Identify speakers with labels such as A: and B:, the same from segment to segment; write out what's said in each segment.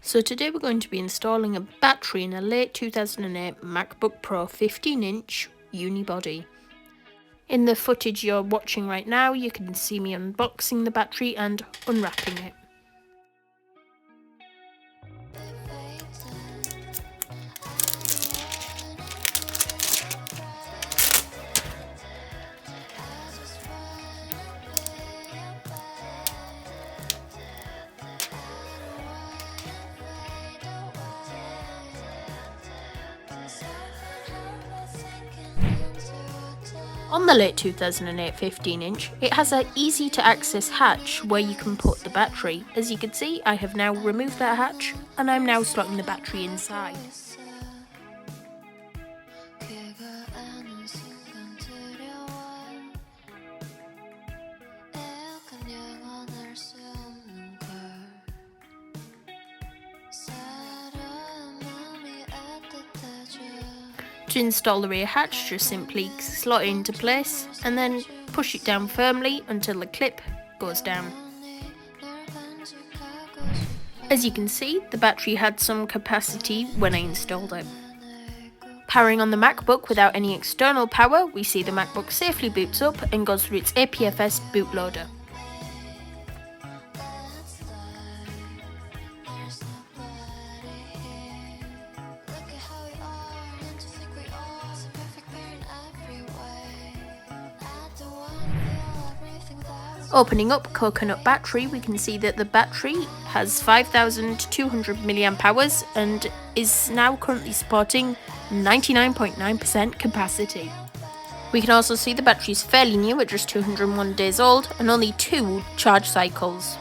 A: So today we're going to be installing a battery in a late 2008 MacBook Pro 15-inch Unibody. In the footage you're watching right now, you can see me unboxing the battery and unwrapping it. On the late 2008 15-inch, it has an easy to access hatch where you can put the battery. As you can see, I have now removed that hatch and I'm now slotting the battery inside. To install the rear hatch, just simply slot it into place and then push it down firmly until the clip goes down. As you can see, the battery had some capacity when I installed it. Powering on the MacBook without any external power, we see the MacBook safely boots up and goes through its APFS bootloader. Opening up Coconut Battery, we can see that the battery has 5,200 mAh and is now currently supporting 99.9% capacity. We can also see the battery is fairly new at just 201 days old and only 2 charge cycles.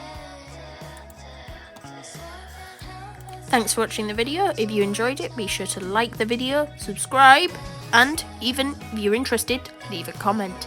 A: Thanks for watching the video. If you enjoyed it, be sure to like the video, subscribe, and even if you're interested, leave a comment.